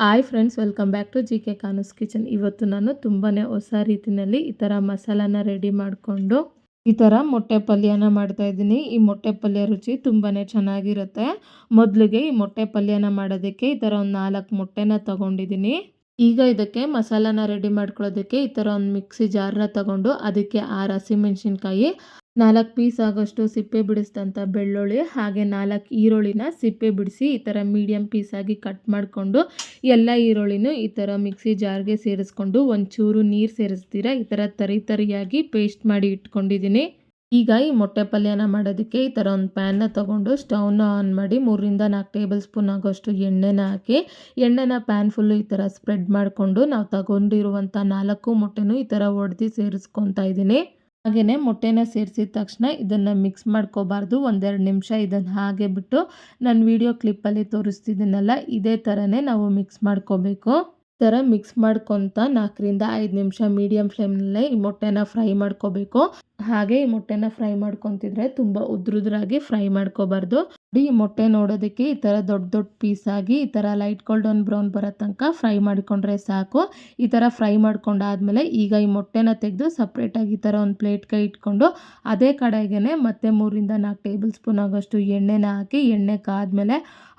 Hi friends, welcome back to G K Kanu's kitchen. ಇವತ್ತು ನಾನು ತುಂಬಾ ಹೊಸ ರೀತಿಯಲ್ಲಿ ಈ ಥರ ಮಸಾಲಾನ ರೆಡಿ ಮಾಡಿಕೊಂಡು ಈ ಥರ ಮೊಟ್ಟೆ ಪಲ್ಯನ ಮಾಡ್ತಾಯಿದ್ದೀನಿ. ಈ ಮೊಟ್ಟೆ ಪಲ್ಯ ರುಚಿ ತುಂಬಾ ಚೆನ್ನಾಗಿರುತ್ತೆ. ಮೊದಲಿಗೆ ಈ ಮೊಟ್ಟೆ ಪಲ್ಯನ ಮಾಡೋದಕ್ಕೆ ಈ ಥರ ಒಂದು 4 ಮೊಟ್ಟೆನ ತೊಗೊಂಡಿದ್ದೀನಿ. ಈಗ ಇದಕ್ಕೆ ಮಸಾಲಾನ ರೆಡಿ ಮಾಡ್ಕೊಳ್ಳೋದಕ್ಕೆ ಈ ಥರ ಒಂದು ಮಿಕ್ಸಿ ಜಾರ್ನ ತಗೊಂಡು ಅದಕ್ಕೆ 6 ಹಸಿಮೆಣ್ಸಿನ್ಕಾಯಿ, 4 ಪೀಸ್ ಆಗೋಷ್ಟು ಸಿಪ್ಪೆ ಬಿಡಿಸಿದಂಥ ಬೆಳ್ಳುಳ್ಳಿ, ಹಾಗೆ 4 ಈರುಳ್ಳಿನ ಸಿಪ್ಪೆ ಬಿಡಿಸಿ ಈ ಥರ ಮೀಡಿಯಮ್ ಪೀಸಾಗಿ ಕಟ್ ಮಾಡಿಕೊಂಡು ಎಲ್ಲ ಈರುಳ್ಳಿನೂ ಈ ಥರ ಮಿಕ್ಸಿ ಜಾರ್ಗೆ ಸೇರಿಸ್ಕೊಂಡು ಒಂಚೂರು ನೀರು ಸೇರಿಸ್ತೀರ ಈ ಥರ ತರಿಯಾಗಿ ಪೇಸ್ಟ್ ಮಾಡಿ ಇಟ್ಕೊಂಡಿದ್ದೀನಿ. ಈಗ ಈ ಮೊಟ್ಟೆ ಪಲ್ಯನ ಮಾಡೋದಕ್ಕೆ ಈ ಥರ ಒಂದು ಪ್ಯಾನ್ನ ತೊಗೊಂಡು ಸ್ಟವ್ನ ಆನ್ ಮಾಡಿ 3-4 ಟೇಬಲ್ ಸ್ಪೂನ್ ಆಗೋಷ್ಟು ಎಣ್ಣೆನ ಹಾಕಿ ಎಣ್ಣೆನ ಪ್ಯಾನ್ ಫುಲ್ಲು ಈ ಥರ ಸ್ಪ್ರೆಡ್ ಮಾಡಿಕೊಂಡು ನಾವು ತಗೊಂಡಿರುವಂಥ 4 ಮೊಟ್ಟೆನೂ ಈ ಥರ ಒಡೆದು ಸೇರಿಸ್ಕೊತಾ ಇದ್ದೀನಿ. ಹಾಗೆಯೇ ಮೊಟ್ಟೆನ ಸೇರಿಸಿದ ತಕ್ಷಣ ಇದನ್ನು ಮಿಕ್ಸ್ ಮಾಡ್ಕೋಬಾರ್ದು. 1-2 ನಿಮಿಷ ಇದನ್ನು ಹಾಗೆ ಬಿಟ್ಟು ನಾನು ವಿಡಿಯೋ ಕ್ಲಿಪ್ಪಲ್ಲಿ ತೋರಿಸ್ತಿದ್ದೀನಲ್ಲ ಇದೇ ಥರನೇ ನಾವು ಮಿಕ್ಸ್ ಮಾಡ್ಕೋಬೇಕು. ಈ ಥರ ಮಿಕ್ಸ್ ಮಾಡ್ಕೊತ 4-5 ನಿಮಿಷ ಮೀಡಿಯಮ್ ಫ್ಲೇಮ್ನಲ್ಲೇ ಈ ಮೊಟ್ಟೆನ ಫ್ರೈ ಮಾಡ್ಕೋಬೇಕು. ಹಾಗೆ ಈ ಮೊಟ್ಟೆನ ಫ್ರೈ ಮಾಡ್ಕೊತಿದ್ರೆ ತುಂಬ ಉದ್ರುದ್ರಾಗಿ ಫ್ರೈ ಮಾಡ್ಕೋಬಾರ್ದು. ಈ ಮೊಟ್ಟೆ ನೋಡೋದಕ್ಕೆ ಈ ಥರ ದೊಡ್ಡ ಪೀಸ್ ಆಗಿ ಈ ಥರ ಲೈಟ್ ಗೋಲ್ಡನ್ ಬ್ರೌನ್ ಬರೋ ತನಕ ಫ್ರೈ ಮಾಡಿಕೊಂಡ್ರೆ ಸಾಕು. ಈ ಥರ ಫ್ರೈ ಮಾಡ್ಕೊಂಡಾದ್ಮೇಲೆ ಈಗ ಈ ಮೊಟ್ಟೆನ ತೆಗೆದು ಸಪ್ರೇಟಾಗಿ ಈ ಥರ ಒಂದು ಪ್ಲೇಟ್ಗೆ ಇಟ್ಕೊಂಡು ಅದೇ ಕಡೆಗೇ ಮತ್ತೆ 3-4 ಟೇಬಲ್ ಸ್ಪೂನ್ ಆಗೋಷ್ಟು ಎಣ್ಣೆನ ಹಾಕಿ ಎಣ್ಣೆ ಕಾದ್ಮೇಲೆ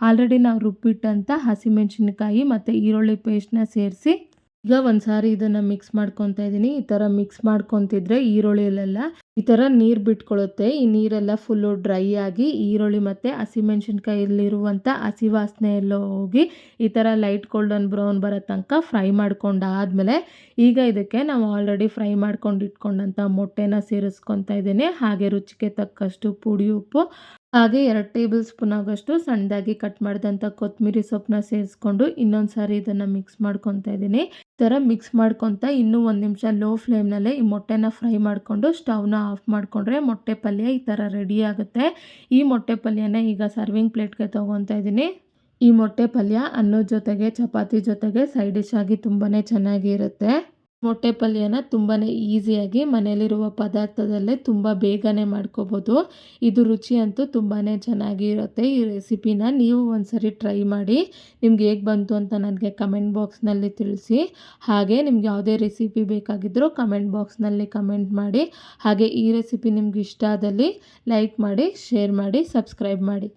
ಆಲ್ರೆಡಿ ನಾವು ರುಬ್ಬಿಟ್ಟಂಥ ಹಸಿಮೆಣ್ಸಿನ್ಕಾಯಿ ಮತ್ತು ಈರುಳ್ಳಿ ಪೇಸ್ಟ್ನ ಸೇರಿಸಿ ಈಗ ಒಂದು ಸಾರಿ ಇದನ್ನು ಮಿಕ್ಸ್ ಮಾಡ್ಕೊತಾ ಇದ್ದೀನಿ. ಈ ಥರ ಮಿಕ್ಸ್ ಮಾಡ್ಕೊತಿದ್ರೆ ಈರುಳ್ಳಿಯಲ್ಲೆಲ್ಲ ಈ ಥರ ನೀರು ಬಿಟ್ಕೊಳ್ಳುತ್ತೆ. ಈ ನೀರೆಲ್ಲ ಫುಲ್ಲು ಡ್ರೈ ಆಗಿ ಈರುಳ್ಳಿ ಮತ್ತು ಹಸಿಮೆಣ್ಸಿನ್ಕಾಯಲ್ಲಿರುವಂಥ ಹಸಿ ವಾಸನೆ ಎಲ್ಲ ಹೋಗಿ ಈ ಥರ ಲೈಟ್ ಗೋಲ್ಡನ್ ಬ್ರೌನ್ ಬರೋ ತನಕ ಫ್ರೈ ಮಾಡ್ಕೊಂಡಾದ್ಮೇಲೆ ಈಗ ಇದಕ್ಕೆ ನಾವು ಆಲ್ರೆಡಿ ಫ್ರೈ ಮಾಡ್ಕೊಂಡು ಇಟ್ಕೊಂಡಂಥ ಮೊಟ್ಟೆನ ಸೇರಿಸ್ಕೊತಾ ಇದ್ದೀನಿ. ಹಾಗೆ ರುಚಿಗೆ ತಕ್ಕಷ್ಟು ಪುಡಿ ಉಪ್ಪು, ಹಾಗೆ 2 ಟೇಬಲ್ ಸ್ಪೂನ್ ಆಗೋಷ್ಟು ಸಣ್ಣದಾಗಿ ಕಟ್ ಮಾಡಿದಂಥ ಕೊತ್ತಂಬರಿ ಸೊಪ್ಪನ್ನ ಸೇರಿಸ್ಕೊಂಡು ಇನ್ನೊಂದು ಸಾರಿ ಇದನ್ನು ಮಿಕ್ಸ್ ಮಾಡ್ಕೊತಾ ಇದ್ದೀನಿ. ಈ ಥರ ಮಿಕ್ಸ್ ಮಾಡ್ಕೊತ ಇನ್ನೂ 1 ನಿಮಿಷ ಲೋ ಫ್ಲೇಮ್ನಲ್ಲೇ ಈ ಮೊಟ್ಟೆನ ಫ್ರೈ ಮಾಡಿಕೊಂಡು ಸ್ಟವ್ನ ಆಫ್ ಮಾಡಿಕೊಂಡ್ರೆ ಮೊಟ್ಟೆ ಪಲ್ಯ ಈ ಥರ ರೆಡಿ ಆಗುತ್ತೆ. ಈ ಮೊಟ್ಟೆ ಪಲ್ಯನ ಈಗ ಸರ್ವಿಂಗ್ ಪ್ಲೇಟ್ಗೆ ತೊಗೊತಾ ಇದ್ದೀನಿ. ಈ ಮೊಟ್ಟೆ ಪಲ್ಯ ಅನ್ನದ ಜೊತೆಗೆ ಚಪಾತಿ ಜೊತೆಗೆ ಸೈಡ್ ಡಿಶ್ ಆಗಿ ತುಂಬಾ ಚೆನ್ನಾಗಿರುತ್ತೆ. ಮೊಟ್ಟೆ ಪಲ್ಯನ ತುಂಬಾ ಈಸಿಯಾಗಿ ಮನೆಯಲ್ಲಿರುವ ಪದಾರ್ಥದಲ್ಲೇ ತುಂಬ ಬೇಗನೆ ಮಾಡ್ಕೋಬೋದು. ಇದು ರುಚಿ ಅಂತೂ ತುಂಬಾ ಚೆನ್ನಾಗಿರುತ್ತೆ. ಈ ರೆಸಿಪಿನ ನೀವು ಒಂದ್ಸರಿ ಟ್ರೈ ಮಾಡಿ ನಿಮ್ಗೆ ಹೇಗೆ ಬಂತು ಅಂತ ನನಗೆ ಕಮೆಂಟ್ ಬಾಕ್ಸ್ನಲ್ಲಿ ತಿಳಿಸಿ. ಹಾಗೆ ನಿಮ್ಗೆ ಯಾವುದೇ ರೆಸಿಪಿ ಬೇಕಾಗಿದ್ದರೂ ಕಮೆಂಟ್ ಬಾಕ್ಸ್ನಲ್ಲಿ ಕಮೆಂಟ್ ಮಾಡಿ. ಹಾಗೆ ಈ ರೆಸಿಪಿ ನಿಮ್ಗೆ ಇಷ್ಟ ಆದಲ್ಲಿ ಲೈಕ್ ಮಾಡಿ, ಶೇರ್ ಮಾಡಿ, ಸಬ್ಸ್ಕ್ರೈಬ್ ಮಾಡಿ.